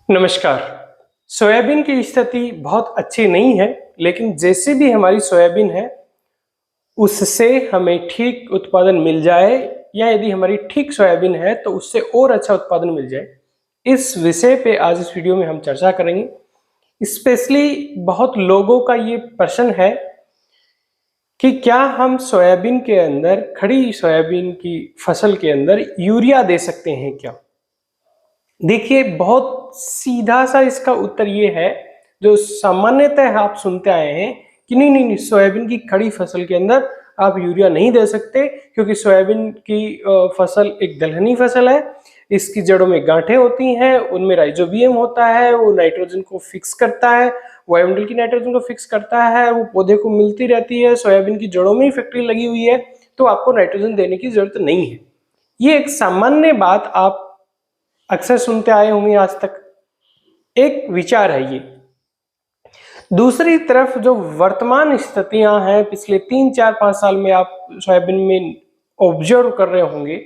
नमस्कार। सोयाबीन की स्थिति बहुत अच्छी नहीं है, लेकिन जैसे भी हमारी सोयाबीन है, उससे हमें ठीक उत्पादन मिल जाए या यदि हमारी ठीक सोयाबीन है, तो उससे और अच्छा उत्पादन मिल जाए। इस विषय पे आज इस वीडियो में हम चर्चा करेंगे। स्पेशली बहुत लोगों का ये प्रश्न है कि क्या हम सोयाबीन के अंदर, खड़ी सोयाबीन की फसल के अंदर यूरिया दे सकते हैं क्या? देखिए, बहुत सीधा सा इसका उत्तर ये है, जो सामान्यतः आप सुनते आए हैं कि नहीं नहीं नहीं, सोयाबीन की खड़ी फसल के अंदर आप यूरिया नहीं दे सकते, क्योंकि सोयाबीन की फसल एक दलहनी फसल है। इसकी जड़ों में गांठें होती हैं, उनमें राइजोबियम होता है, वो नाइट्रोजन को फिक्स करता है, वायुमंडल की नाइट्रोजन को फिक्स करता है, वो पौधे को मिलती रहती है। सोयाबीन की जड़ों में ही फैक्ट्री लगी हुई है, तो आपको नाइट्रोजन देने की जरूरत नहीं है। ये एक सामान्य बात आप अक्सर सुनते आए होंगे आज तक। एक विचार है ये। दूसरी तरफ जो वर्तमान स्थितियां हैं, पिछले 3 4 5 साल में आप सोयाबीन में ऑब्जर्व कर रहे होंगे,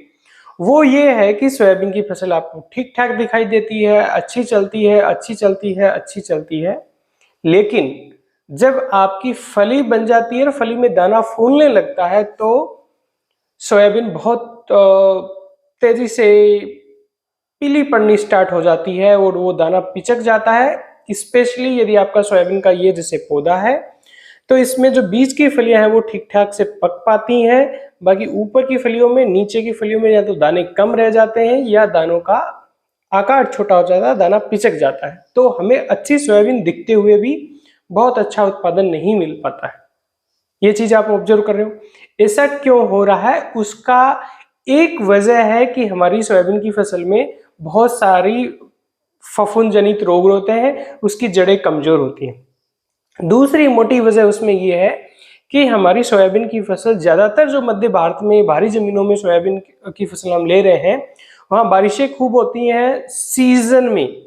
वो ये है कि सोयाबीन की फसल आपको ठीक ठाक दिखाई देती है, अच्छी चलती है, अच्छी चलती है, अच्छी चलती है। लेकिन जब आपकी फली बन जाती है और फली में दाना फूलने लगता है, तो सोयाबीन बहुत तेजी से पीली पड़नी स्टार्ट हो जाती है और वो दाना पिचक जाता है। स्पेशली यदि आपका सोयाबीन का ये जैसे पौधा है, तो इसमें जो बीज की फलियां हैं वो ठीक ठाक से पक पाती हैं। बाकी ऊपर की फलियों में, नीचे की फलियों में या तो दाने कम रह जाते हैं या दानों का आकार छोटा हो जाता है, दाना पिचक जाता है। तो हमें अच्छी सोयाबीन दिखते हुए भी बहुत अच्छा उत्पादन नहीं मिल पाता है। ये चीज आप ऑब्जर्व कर रहे हो। ऐसा क्यों हो रहा है? उसका एक वजह है कि हमारी सोयाबीन की फसल में बहुत सारी फफूंद जनित रोग होते हैं, उसकी जड़ें कमजोर होती हैं। दूसरी मोटी वजह उसमें यह है कि हमारी सोयाबीन की फसल, ज्यादातर जो मध्य भारत में भारी जमीनों में सोयाबीन की फसल हम ले रहे हैं, वहां बारिशें खूब होती हैं। सीजन में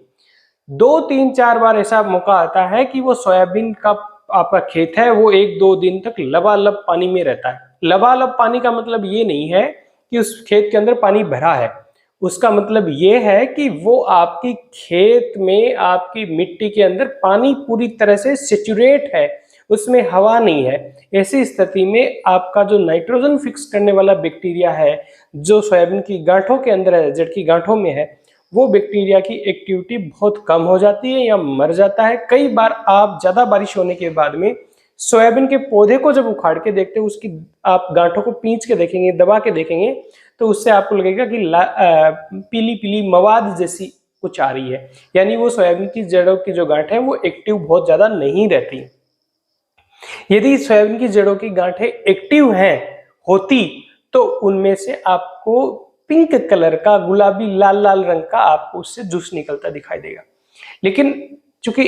2 3 4 बार ऐसा मौका आता है कि वो सोयाबीन का आपका खेत है, वो 1 2 दिन तक लबालब पानी में रहता है। लबालब पानी का मतलब ये नहीं है कि उस खेत के अंदर पानी भरा है, उसका मतलब ये है कि वो आपकी खेत में, आपकी मिट्टी के अंदर पानी पूरी तरह से सेचुरेट है, उसमें हवा नहीं है। ऐसी स्थिति में आपका जो नाइट्रोजन फिक्स करने वाला बैक्टीरिया है, जो सोयाबीन की गांठों के अंदर है, जड़ की गांठों में है, वो बैक्टीरिया की एक्टिविटी बहुत कम हो जाती है या मर जाता है। कई बार आप ज्यादा बारिश होने के बाद में सोयाबीन के पौधे को जब उखाड़ के देखते हो, उसकी आप गांठों को पींच के देखेंगे, दबा के देखेंगे, तो उससे आपको लगेगा कि पीली पीली मवाद जैसी कुछ आ रही है। यानी वो सोयाबीन की जड़ों की जो गांठ है वो एक्टिव बहुत ज्यादा नहीं रहती। यदि सोयाबीन की जड़ों की गांठें एक्टिव हैं, होती, तो उनमें से आपको पिंक कलर का, गुलाबी लाल लाल रंग का आपको उससे जूस निकलता दिखाई देगा। लेकिन चूंकि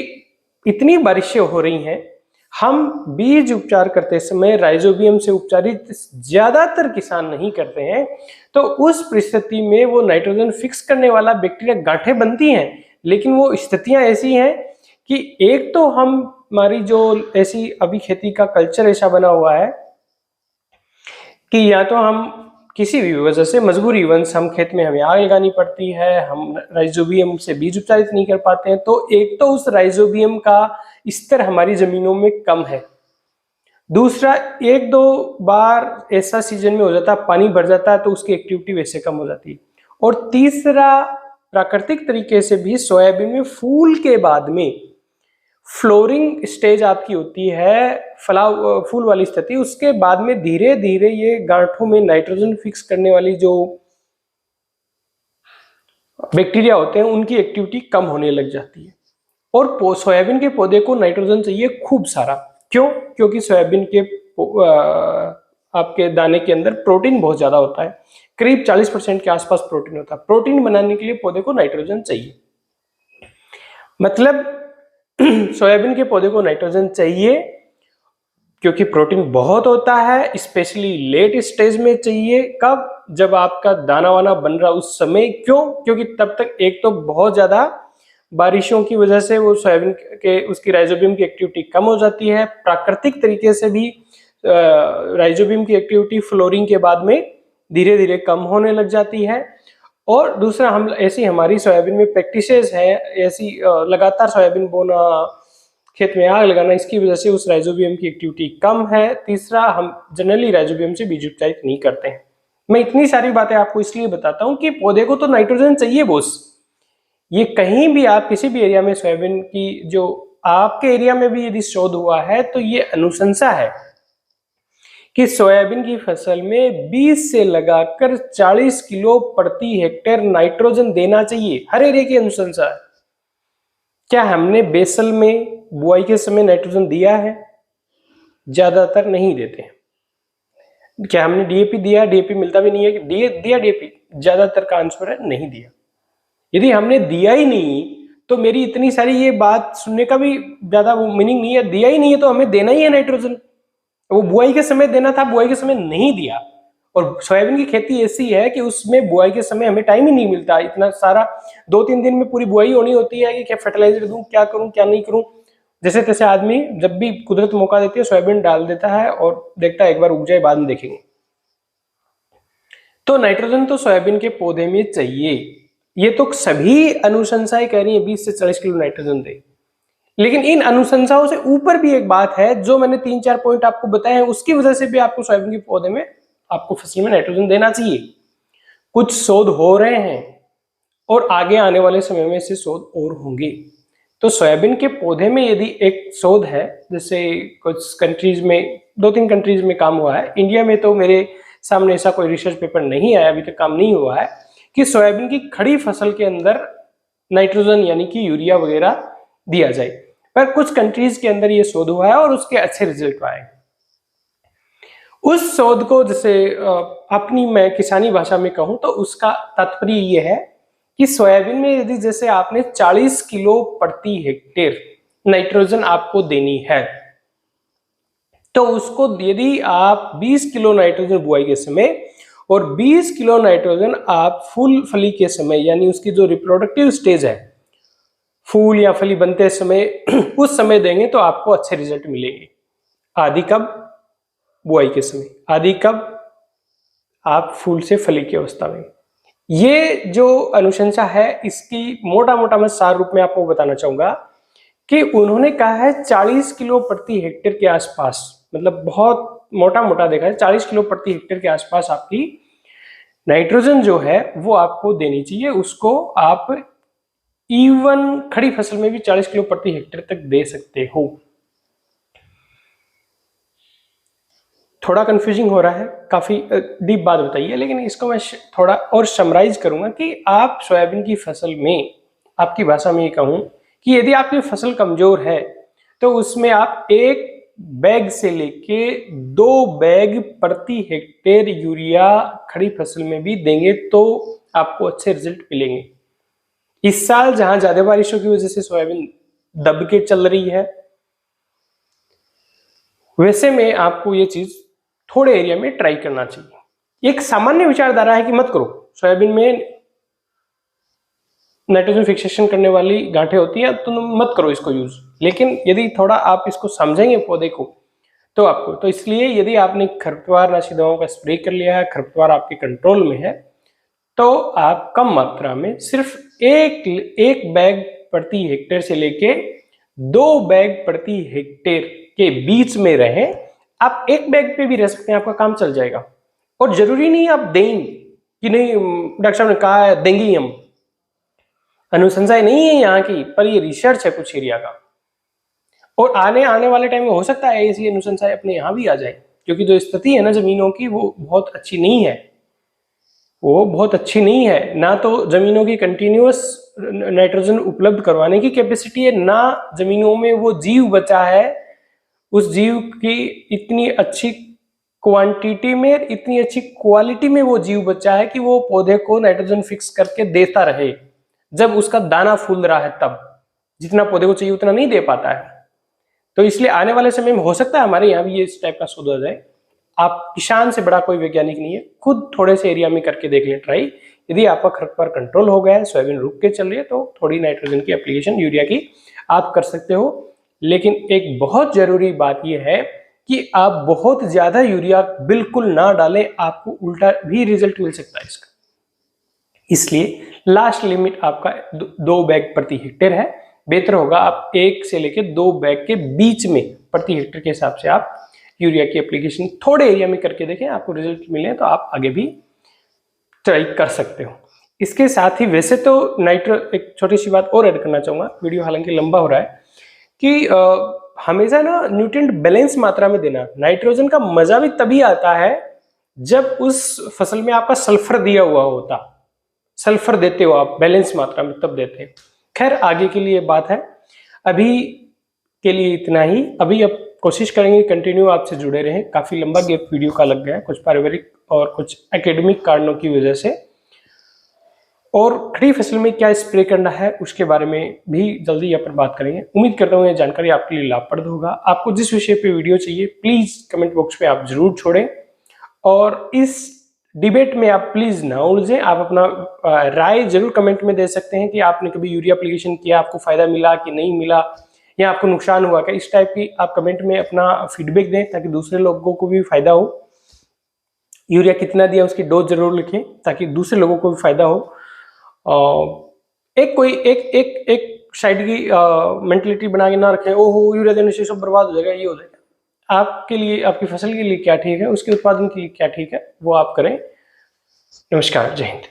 इतनी बारिशें हो रही हैं, हम बीज उपचार करते समय राइजोबियम से उपचारित ज्यादातर किसान नहीं करते हैं, तो उस परिस्थिति में वो नाइट्रोजन फिक्स करने वाला बैक्टीरिया, गांठें बनती हैं, लेकिन वो स्थितियां ऐसी हैं कि एक तो हमारी जो ऐसी अभी खेती का कल्चर ऐसा बना हुआ है कि या तो हम किसी भी वजह से मजबूरीवश हम खेत में, हमें आग लगानी पड़ती है, हम राइजोबियम से बीज उपचारित नहीं कर पाते हैं, तो एक तो उस राइजोबियम का स्तर हमारी जमीनों में कम है। दूसरा, 1 2 बार ऐसा सीजन में हो जाता है, पानी भर जाता है, तो उसकी एक्टिविटी वैसे कम हो जाती है। और तीसरा, प्राकृतिक तरीके से भी सोयाबीन में फूल के बाद में फ्लोरिंग स्टेज आपकी होती है, फूल वाली स्थिति, उसके बाद में धीरे धीरे ये गांठों में नाइट्रोजन फिक्स करने वाली जो बैक्टीरिया होते हैं, उनकी एक्टिविटी कम होने लग जाती है। और सोयाबीन के पौधे को नाइट्रोजन चाहिए खूब सारा। क्यों? क्योंकि सोयाबीन के आपके दाने के अंदर प्रोटीन बहुत ज्यादा होता है, करीब 40% के आसपास प्रोटीन होता है। प्रोटीन बनाने के लिए पौधे को नाइट्रोजन चाहिए। मतलब सोयाबीन के पौधे को नाइट्रोजन चाहिए क्योंकि प्रोटीन बहुत होता है, स्पेशली लेट स्टेज में चाहिए। कब? जब आपका दाना वाना बन रहा उस समय। क्यों? क्योंकि तब तक एक तो बहुत ज्यादा बारिशों की वजह से वो सोयाबीन के, उसकी राइजोबियम की एक्टिविटी कम हो जाती है। प्राकृतिक तरीके से भी राइजोबियम की एक्टिविटी फ्लोरिंग के बाद में धीरे धीरे कम होने लग जाती है। और दूसरा हम ऐसी हमारी सोयाबीन में प्रैक्टिसेस है, ऐसी लगातार सोयाबीन बोना, खेत में आग लगाना, इसकी वजह से उस राइजोबियम की एक्टिविटी कम है। तीसरा, हम जनरली राइजोबियम से बीज उपचारित नहीं करते हैं। मैं इतनी सारी बातें आपको इसलिए बताता हूं कि पौधे को तो नाइट्रोजन चाहिए बॉस। ये कहीं भी आप किसी भी एरिया में सोयाबीन की, जो आपके एरिया में भी यदि शोध हुआ है तो ये अनुशंसा है कि सोयाबीन की फसल में 20 से लगाकर 40 किलो प्रति हेक्टेयर नाइट्रोजन देना चाहिए। हर एरिया की अनुशंसा है। क्या हमने बेसल में बुआई के समय नाइट्रोजन दिया है? ज्यादातर नहीं देते हैं। क्या हमने डीएपी दिया? डीएपी मिलता भी नहीं है कि दिया डीएपी। ज्यादातर का आंसर है नहीं दिया। यदि हमने दिया ही नहीं तो मेरी इतनी सारी ये बात सुनने का भी ज्यादा वो मीनिंग नहीं है। दिया ही नहीं है तो हमें देना ही है नाइट्रोजन। वो बुआई के समय देना था, बुआई के समय नहीं दिया। और सोयाबीन की खेती ऐसी है कि उसमें बुआई के समय हमें टाइम ही नहीं मिलता। इतना सारा 2-3 दिन में पूरी बुआई होनी होती है कि क्या फर्टिलाइजर दूं, क्या करूं, क्या नहीं करूं। जैसे तैसे आदमी जब भी कुदरत मौका देती है सोयाबीन डाल देता है और देखता है एक बार उग जाए, बाद में देखेंगे। तो नाइट्रोजन तो सोयाबीन के पौधे में चाहिए। ये तो सभी अनुशंसाएं कह रही है 20 से 40 किलो नाइट्रोजन दे। लेकिन इन अनुशंसाओं से ऊपर भी एक बात है, जो मैंने 3-4 पॉइंट आपको बताए हैं, उसकी वजह से भी आपको सोयाबीन के पौधे में, आपको फसल में नाइट्रोजन देना चाहिए। कुछ शोध हो रहे हैं और आगे आने वाले समय में से शोध और होंगे। तो सोयाबीन के पौधे में यदि एक शोध है, जैसे कुछ कंट्रीज में, 2-3 कंट्रीज में काम हुआ है, इंडिया में तो मेरे सामने ऐसा कोई रिसर्च पेपर नहीं आया, अभी तक काम नहीं हुआ है, कि सोयाबीन की खड़ी फसल के अंदर नाइट्रोजन यानी कि यूरिया वगैरह दिया जाए। पर कुछ कंट्रीज के अंदर ये शोध हुआ है और उसके अच्छे रिजल्ट आए। उस शोध को जैसे अपनी मैं किसानी भाषा में कहूं तो उसका तात्पर्य ये है कि सोयाबीन में यदि जैसे आपने 40 किलो प्रति हेक्टेयर नाइट्रोजन आपको देनी है, तो उसको यदि आप 20 किलो नाइट्रोजन बुआई के समय और 20 किलो नाइट्रोजन आप फूल फली के समय, यानी उसकी जो रिप्रोडक्टिव स्टेज है, फूल या फली बनते समय उस समय देंगे तो आपको अच्छे रिजल्ट मिलेंगे। आदि कब? बुआई के समय। आदि कब? आप फूल से फली की अवस्था में। ये जो अनुशंसा है, इसकी मोटा मोटा मैं सार रूप में आपको बताना चाहूंगा कि उन्होंने कहा है 40 किलो प्रति हेक्टेयर के आसपास, मतलब बहुत मोटा मोटा देखा है, 40 किलो प्रति हेक्टेयर के आसपास आपकी नाइट्रोजन जो है वो आपको देनी चाहिए। उसको आप इवन खड़ी फसल में भी 40 किलो प्रति हेक्टेयर तक दे सकते हो। थोड़ा कंफ्यूजिंग हो रहा है, काफी डीप बात बताइए, लेकिन इसको मैं थोड़ा और समराइज करूंगा कि आप सोयाबीन की फसल में, आपकी भाषा में ये कहूं कि यदि आपकी फसल कमजोर है तो उसमें आप 1 बैग से लेके 2 बैग प्रति हेक्टेयर यूरिया खड़ी फसल में भी देंगे तो आपको अच्छे रिजल्ट मिलेंगे। इस साल जहां ज्यादा बारिशों की वजह से सोयाबीन दब के चल रही है, वैसे में आपको ये चीज थोड़े एरिया में ट्राई करना चाहिए। एक सामान्य विचारधारा है कि मत करो, सोयाबीन में नाइट्रोजन फिक्सेशन करने वाली गांठें होती है, तो मत करो इसको यूज। लेकिन यदि थोड़ा आप इसको समझेंगे पौधे को तो आपको, तो इसलिए यदि आपने खरपतवार नाशी दवाओं का स्प्रे कर लिया है, खरपतवार आपके कंट्रोल में है, तो आप कम मात्रा में सिर्फ एक बैग प्रति हेक्टेयर से लेके 2 बैग प्रति हेक्टेयर के बीच में रहें। आप 1 बैग पे भी रह सकते हैं, आपका काम चल जाएगा। और जरूरी नहीं आप दें कि नहीं डॉक्टर साहब ने कहा है देंगे ही हम, अनुशंसाएं नहीं है यहाँ की, पर ये रिसर्च है कुछ एरिया का। और आने वाले टाइम में हो सकता है ऐसी अनुशंसाएं अपने यहाँ भी आ जाए, क्योंकि जो स्थिति है ना जमीनों की वो बहुत अच्छी नहीं है। वो बहुत अच्छी नहीं है, ना तो जमीनों की कंटिन्यूअस नाइट्रोजन उपलब्ध करवाने की कैपेसिटी है, ना जमीनों में वो जीव बचा है, उस जीव की इतनी अच्छी क्वांटिटी में, इतनी अच्छी क्वालिटी में वो जीव बचा है कि वो पौधे को नाइट्रोजन फिक्स करके देता रहे। जब उसका दाना फूल रहा है तब जितना पौधे को चाहिए उतना नहीं दे पाता है। तो इसलिए आने वाले समय में हो सकता है हमारे यहाँ भी ये इस टाइप का शोध हो जाए। आप किसान से बड़ा कोई वैज्ञानिक नहीं है, खुद थोड़े से एरिया में करके देख लें ट्राई। यदि आपका खरपतवार कंट्रोल हो गया है, सोयाबीन रुक के चल रही है, तो थोड़ी नाइट्रोजन की एप्लीकेशन यूरिया की आप कर सकते हो। लेकिन एक बहुत जरूरी बात यह है कि आप बहुत ज्यादा यूरिया बिल्कुल ना डालें, आपको उल्टा भी रिजल्ट मिल सकता है इसका। इसलिए लास्ट लिमिट आपका 2 बैग प्रति हेक्टेयर है। बेहतर होगा आप 1 से लेकर 2 बैग के बीच में प्रति हेक्टेयर के हिसाब से आप यूरिया की एप्लीकेशन थोड़े एरिया में करके देखें, आपको रिजल्ट मिले तो आप आगे भी ट्राई कर सकते हो। इसके साथ ही वैसे तो नाइट्रो, एक छोटी सी बात और ऐड करना चाहूँगा, वीडियो हालांकि लंबा हो रहा है, कि हमेशा ना न्यूट्रिएंट बैलेंस मात्रा में देना। नाइट्रोजन का मजा भी तभी आता है जब उस फसल में आपका सल्फर दिया हुआ होता, सल्फर देते हो आप बैलेंस मात्रा में, तब देते हैं। खैर आगे के लिए बात है, अभी के लिए इतना ही। अभी अब कोशिश करेंगे कंटिन्यू आपसे जुड़े रहें। काफी लंबा गैप वीडियो का लग गया है, कुछ पारिवारिक और कुछ एकेडमिक कारणों की वजह से। और खड़ी फसल में क्या स्प्रे करना है उसके बारे में भी जल्दी यहाँ पर बात करेंगे। उम्मीद करता हूँ ये जानकारी आपके लिए लाभप्रद होगा। आपको जिस विषय पे वीडियो चाहिए प्लीज कमेंट बॉक्स में आप जरूर छोड़ें, और इस डिबेट में आप प्लीज ना उलझें। आप अपना राय जरूर कमेंट में दे सकते हैं कि आपने कभी यूरिया एप्लीकेशन किया, आपको फायदा मिला कि नहीं मिला, या आपको नुकसान हुआ क्या। इस टाइप की आप कमेंट में अपना फीडबैक दें ताकि दूसरे लोगों को भी फायदा हो। यूरिया कितना दिया उसकी डोज जरूर लिखें ताकि दूसरे लोगों को भी फायदा हो। एक कोई एक साइड की मेंटलिटी बना के ना रखें, ओहो यूरिया देने से सब बर्बाद हो जाएगा, ये हो जाएगा। आपके लिए, आपकी फसल के लिए क्या ठीक है, उसके उत्पादन के लिए क्या ठीक है, वो आप करें। नमस्कार, जय हिंद।